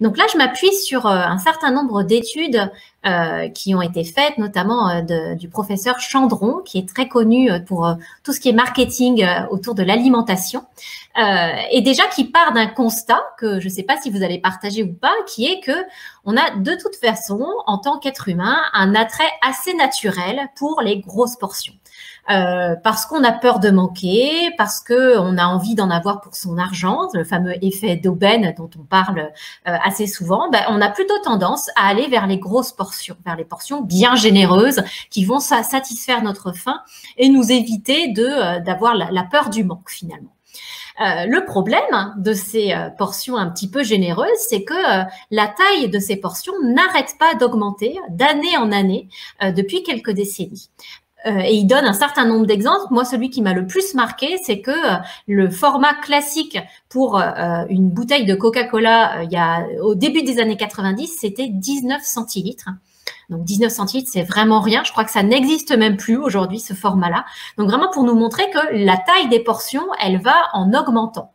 Donc là, je m'appuie sur un certain nombre d'études qui ont été faites, notamment du professeur Chandron, qui est très connu pour tout ce qui est marketing autour de l'alimentation, et déjà qui part d'un constat que je ne sais pas si vous allez partager ou pas, qui est que on a de toute façon, en tant qu'être humain, un attrait assez naturel pour les grosses portions. Parce qu'on a peur de manquer, parce qu'on a envie d'en avoir pour son argent, le fameux effet d'aubaine dont on parle assez souvent, on a plutôt tendance à aller vers les grosses portions, vers les portions bien généreuses qui vont satisfaire notre faim et nous éviter d'avoir la peur du manque finalement. Le problème de ces portions un petit peu généreuses, c'est que la taille de ces portions n'arrête pas d'augmenter d'année en année depuis quelques décennies. Et il donne un certain nombre d'exemples. Moi, celui qui m'a le plus marqué, c'est que le format classique pour une bouteille de Coca-Cola au début des années 90, c'était 19 centilitres. Donc 19 centilitres, c'est vraiment rien. Je crois que ça n'existe même plus aujourd'hui, ce format-là. Donc vraiment pour nous montrer que la taille des portions, elle va en augmentant.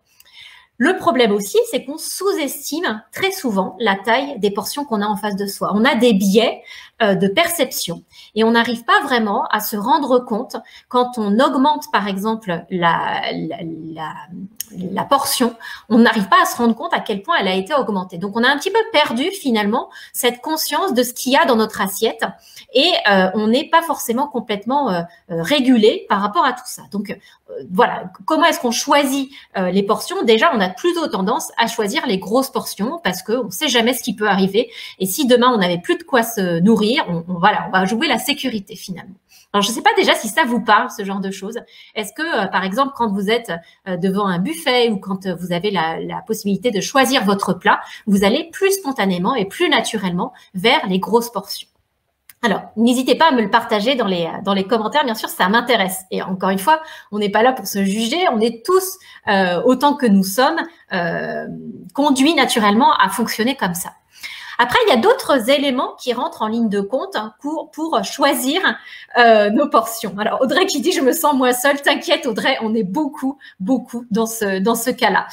Le problème aussi, c'est qu'on sous-estime très souvent la taille des portions qu'on a en face de soi. On a des biais de perception et on n'arrive pas vraiment à se rendre compte quand on augmente, par exemple, la portion, on n'arrive pas à se rendre compte à quel point elle a été augmentée. Donc, on a un petit peu perdu finalement cette conscience de ce qu'il y a dans notre assiette et on n'est pas forcément complètement régulé par rapport à tout ça. Donc, voilà, comment est-ce qu'on choisit les portions? Déjà, on a plutôt tendance à choisir les grosses portions parce qu'on ne sait jamais ce qui peut arriver. Et si demain, on n'avait plus de quoi se nourrir, on va jouer la sécurité finalement. Alors, je ne sais pas déjà si ça vous parle, ce genre de choses. Est-ce que, par exemple, quand vous êtes devant un buffet ou quand vous avez la possibilité de choisir votre plat, vous allez plus spontanément et plus naturellement vers les grosses portions? Alors, n'hésitez pas à me le partager dans les commentaires, bien sûr, ça m'intéresse. Et encore une fois, on n'est pas là pour se juger, on est tous, autant que nous sommes, conduits naturellement à fonctionner comme ça. Après, il y a d'autres éléments qui rentrent en ligne de compte pour choisir nos portions. Alors, Audrey qui dit « je me sens moins seule », t'inquiète Audrey, on est beaucoup dans ce cas-là.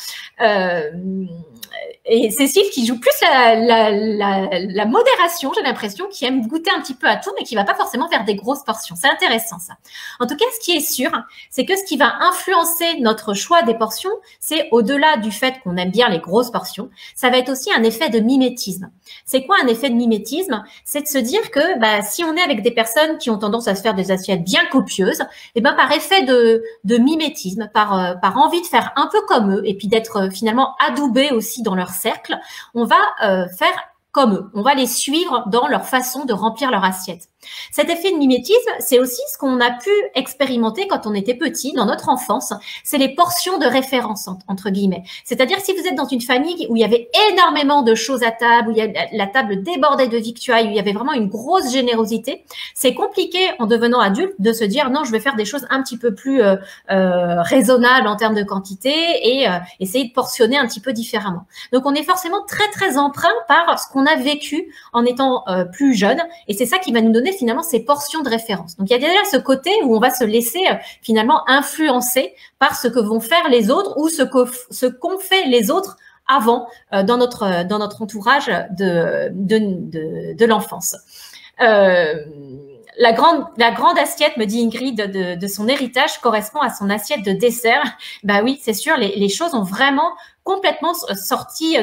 Et Cécile qui joue plus la modération, j'ai l'impression, qui aime goûter un petit peu à tout, mais qui va pas forcément faire des grosses portions. C'est intéressant ça. En tout cas, ce qui est sûr, c'est que ce qui va influencer notre choix des portions, c'est au-delà du fait qu'on aime bien les grosses portions, ça va être aussi un effet de mimétisme. C'est quoi un effet de mimétisme? C'est de se dire que si on est avec des personnes qui ont tendance à se faire des assiettes bien copieuses, et par effet de mimétisme, par envie de faire un peu comme eux, et puis d'être finalement adoubé aussi dans leur cercle, on va faire comme eux. On va les suivre dans leur façon de remplir leur assiette. Cet effet de mimétisme, c'est aussi ce qu'on a pu expérimenter quand on était petit, dans notre enfance. C'est les portions de référence, entre guillemets. C'est-à-dire si vous êtes dans une famille où il y avait énormément de choses à table, où la table débordait de victuailles, où il y avait vraiment une grosse générosité, c'est compliqué en devenant adulte de se dire non, je vais faire des choses un petit peu plus raisonnables en termes de quantité et essayer de portionner un petit peu différemment. Donc on est forcément très empreint par ce qu'on a vécu en étant plus jeune et c'est ça qui va nous donner finalement ces portions de référence. Donc, il y a déjà ce côté où on va se laisser finalement influencer par ce que vont faire les autres ou ce qu'ont fait les autres avant dans notre entourage de l'enfance. La grande assiette, me dit Ingrid, de son héritage correspond à son assiette de dessert. Bah oui, c'est sûr, les choses ont vraiment complètement sorti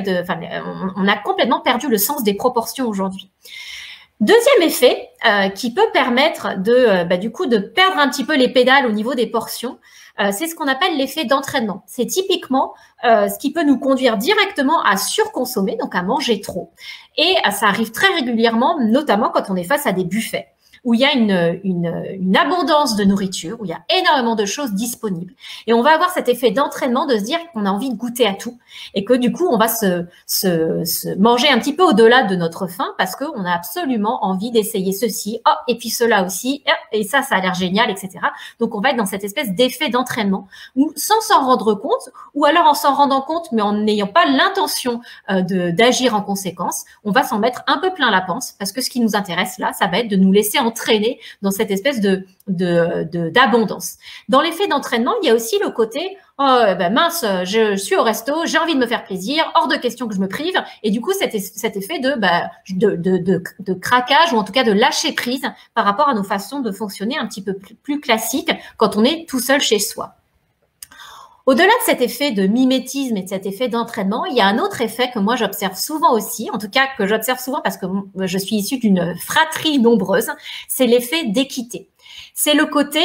on a complètement perdu le sens des proportions aujourd'hui. Deuxième effet qui peut permettre du coup de perdre un petit peu les pédales au niveau des portions, c'est ce qu'on appelle l'effet d'entraînement. C'est typiquement ce qui peut nous conduire directement à surconsommer, donc à manger trop. Et ça arrive très régulièrement, notamment quand on est face à des buffets où il y a une abondance de nourriture, où il y a énormément de choses disponibles. Et on va avoir cet effet d'entraînement de se dire qu'on a envie de goûter à tout et que du coup, on va se manger un petit peu au-delà de notre faim parce qu'on a absolument envie d'essayer ceci, et puis cela aussi, et ça a l'air génial, etc. Donc, on va être dans cette espèce d'effet d'entraînement où, sans s'en rendre compte, ou alors en s'en rendant compte, mais en n'ayant pas l'intention d'agir en conséquence, on va s'en mettre un peu plein la panse parce que ce qui nous intéresse là, ça va être de nous laisser entraîner dans cette espèce d'abondance. Dans l'effet d'entraînement, il y a aussi le côté oh ben mince, je suis au resto, j'ai envie de me faire plaisir, hors de question que je me prive, et du coup cet effet de craquage ou en tout cas de lâcher prise par rapport à nos façons de fonctionner un petit peu plus classiques quand on est tout seul chez soi. Au-delà de cet effet de mimétisme et de cet effet d'entraînement, il y a un autre effet que moi j'observe souvent aussi, en tout cas que j'observe souvent parce que je suis issue d'une fratrie nombreuse, c'est l'effet d'équité. C'est le côté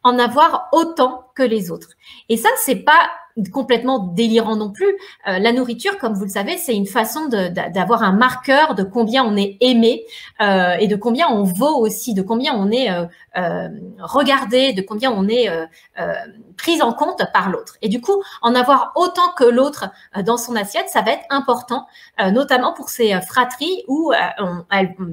en avoir autant que les autres. Et ça, c'est pas complètement délirant non plus. La nourriture, comme vous le savez, c'est une façon d'avoir un marqueur de combien on est aimé et de combien on vaut aussi, de combien on est regardé, de combien on est pris en compte par l'autre. Et du coup, en avoir autant que l'autre dans son assiette, ça va être important, notamment pour ces fratries où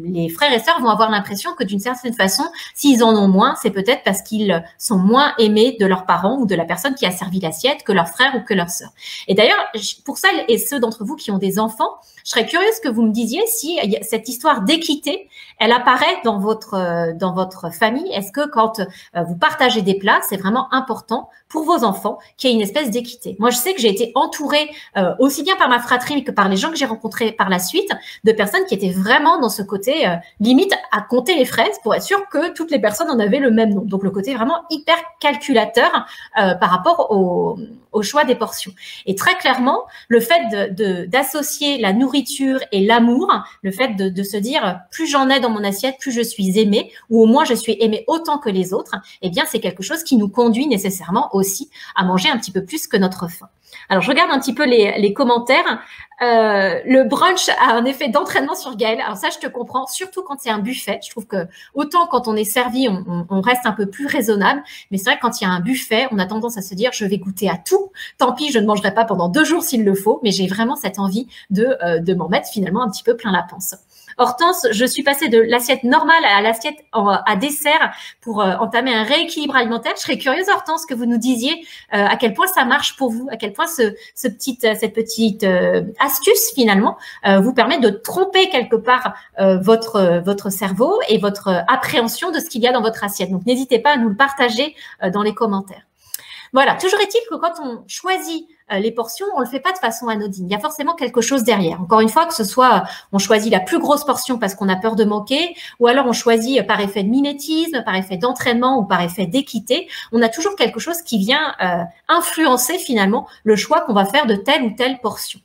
les frères et sœurs vont avoir l'impression que d'une certaine façon, s'ils en ont moins, c'est peut-être parce qu'ils sont moins aimés de leurs parents ou de la personne qui a servi l'assiette que leur frère ou que leur sœur. Et d'ailleurs, pour ça et ceux d'entre vous qui ont des enfants, je serais curieuse que vous me disiez si cette histoire d'équité, elle apparaît dans votre famille. Est-ce que quand vous partagez des plats, c'est vraiment important pour vos enfants qu'il y ait une espèce d'équité? Moi, je sais que j'ai été entourée aussi bien par ma fratrie que par les gens que j'ai rencontrés par la suite de personnes qui étaient vraiment dans ce côté limite à compter les fraises pour être sûr que toutes les personnes en avaient le même nombre. Donc, le côté vraiment hyper calculateur par rapport au choix des portions. Et très clairement, le fait d'associer la nourriture et l'amour, le fait de se dire plus j'en ai dans mon assiette, plus je suis aimée, ou au moins je suis aimée autant que les autres, eh bien c'est quelque chose qui nous conduit nécessairement aussi à manger un petit peu plus que notre faim. Alors, je regarde un petit peu les commentaires. Le brunch a un effet d'entraînement sur Gaëlle. Alors ça, je te comprends, surtout quand c'est un buffet. Je trouve que autant quand on est servi, on reste un peu plus raisonnable. Mais c'est vrai que quand il y a un buffet, on a tendance à se dire, je vais goûter à tout. Tant pis, je ne mangerai pas pendant 2 jours s'il le faut. Mais j'ai vraiment cette envie de m'en mettre finalement un petit peu plein la panse. Hortense, je suis passée de l'assiette normale à l'assiette à dessert pour entamer un rééquilibre alimentaire. Je serais curieuse, Hortense, que vous nous disiez à quel point ça marche pour vous, à quel point cette petite astuce finalement vous permet de tromper quelque part votre cerveau et votre appréhension de ce qu'il y a dans votre assiette. Donc, n'hésitez pas à nous le partager dans les commentaires. Voilà, toujours est-il que quand on choisit les portions, on le fait pas de façon anodine. Il y a forcément quelque chose derrière. Encore une fois, que ce soit on choisit la plus grosse portion parce qu'on a peur de manquer, ou alors on choisit par effet de mimétisme, par effet d'entraînement ou par effet d'équité, on a toujours quelque chose qui vient influencer finalement le choix qu'on va faire de telle ou telle portion.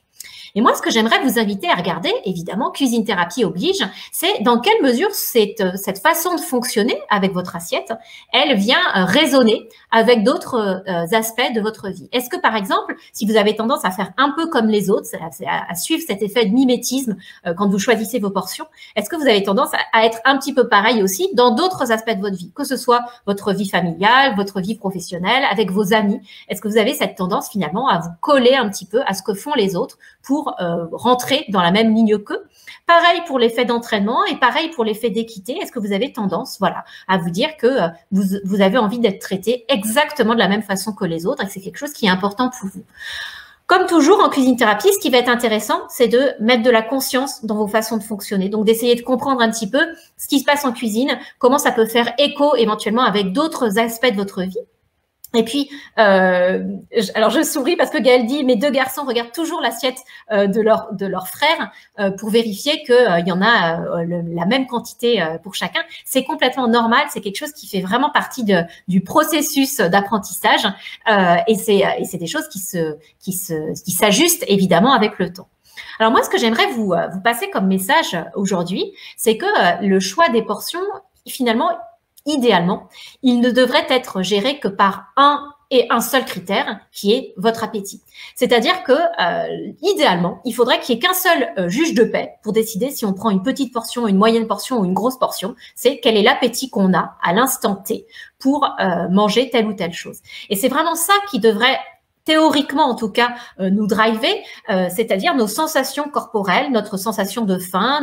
Et moi, ce que j'aimerais vous inviter à regarder, évidemment, Cuisine Thérapie oblige, c'est dans quelle mesure cette façon de fonctionner avec votre assiette, elle vient résonner avec d'autres aspects de votre vie. Est-ce que, par exemple, si vous avez tendance à faire un peu comme les autres, à suivre cet effet de mimétisme quand vous choisissez vos portions, est-ce que vous avez tendance à être un petit peu pareil aussi dans d'autres aspects de votre vie, que ce soit votre vie familiale, votre vie professionnelle, avec vos amis? Est-ce que vous avez cette tendance finalement à vous coller un petit peu à ce que font les autres pour rentrer dans la même ligne qu'eux? Pareil pour l'effet d'entraînement et pareil pour l'effet d'équité. Est-ce que vous avez tendance, voilà, à vous dire que vous avez envie d'être traité exactement de la même façon que les autres et que c'est quelque chose qui est important pour vous? Comme toujours en cuisine thérapie, ce qui va être intéressant, c'est de mettre de la conscience dans vos façons de fonctionner. Donc, d'essayer de comprendre un petit peu ce qui se passe en cuisine, comment ça peut faire écho éventuellement avec d'autres aspects de votre vie. Et puis, alors je souris parce que Gaëlle dit, mes 2 garçons regardent toujours l'assiette de leur frère pour vérifier qu'il y en a la même quantité pour chacun. C'est complètement normal, c'est quelque chose qui fait vraiment partie du processus d'apprentissage et c'est des choses qui s'ajustent évidemment avec le temps. Alors moi, ce que j'aimerais vous passer comme message aujourd'hui, c'est que le choix des portions, finalement, idéalement, il ne devrait être géré que par un seul critère, qui est votre appétit. C'est-à-dire que, idéalement, il faudrait qu'il n'y ait qu'un seul juge de paix pour décider si on prend une petite portion, une moyenne portion ou une grosse portion. C'est quel est l'appétit qu'on a à l'instant T pour manger telle ou telle chose. Et c'est vraiment ça qui devrait théoriquement en tout cas, nous driver, c'est-à-dire nos sensations corporelles, notre sensation de faim,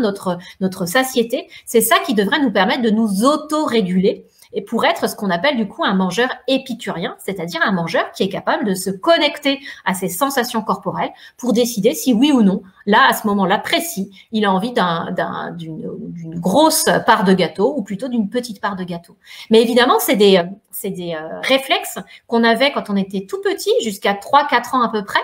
notre satiété. C'est ça qui devrait nous permettre de nous auto-réguler et pour être ce qu'on appelle du coup un mangeur épicurien, c'est-à-dire un mangeur qui est capable de se connecter à ses sensations corporelles pour décider si oui ou non, là, à ce moment-là précis, il a envie d'une grosse part de gâteau ou plutôt d'une petite part de gâteau. Mais évidemment, c'est des réflexes qu'on avait quand on était tout petit, jusqu'à 3-4 ans à peu près,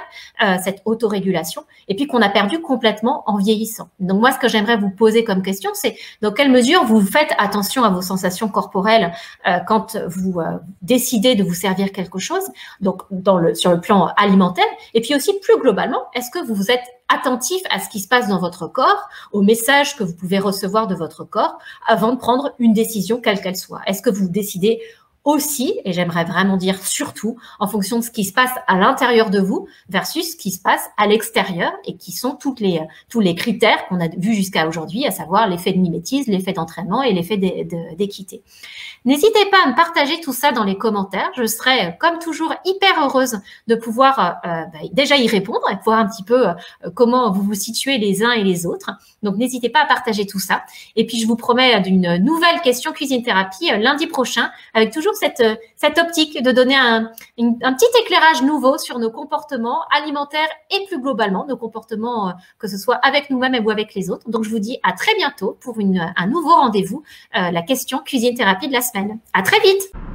cette autorégulation, et puis qu'on a perdu complètement en vieillissant. Donc moi, ce que j'aimerais vous poser comme question, c'est dans quelle mesure vous faites attention à vos sensations corporelles quand vous décidez de vous servir quelque chose, donc sur le plan alimentaire, et puis aussi plus globalement, est-ce que vous êtes attentif à ce qui se passe dans votre corps, aux messages que vous pouvez recevoir de votre corps avant de prendre une décision quelle qu'elle soit? Est-ce que vous décidez aussi, et j'aimerais vraiment dire surtout, en fonction de ce qui se passe à l'intérieur de vous versus ce qui se passe à l'extérieur et qui sont tous les critères qu'on a vus jusqu'à aujourd'hui, à savoir l'effet de mimétisme, l'effet d'entraînement et l'effet d'équité. N'hésitez pas à me partager tout ça dans les commentaires. Je serai, comme toujours, hyper heureuse de pouvoir déjà y répondre et voir un petit peu comment vous vous situez les uns et les autres. Donc, n'hésitez pas à partager tout ça. Et puis, je vous promets d'une nouvelle question cuisine thérapie lundi prochain avec toujours cette optique de donner un petit éclairage nouveau sur nos comportements alimentaires et plus globalement nos comportements, que ce soit avec nous-mêmes ou avec les autres. Donc, je vous dis à très bientôt pour un nouveau rendez-vous, la question cuisine thérapie de la semaine. À très vite!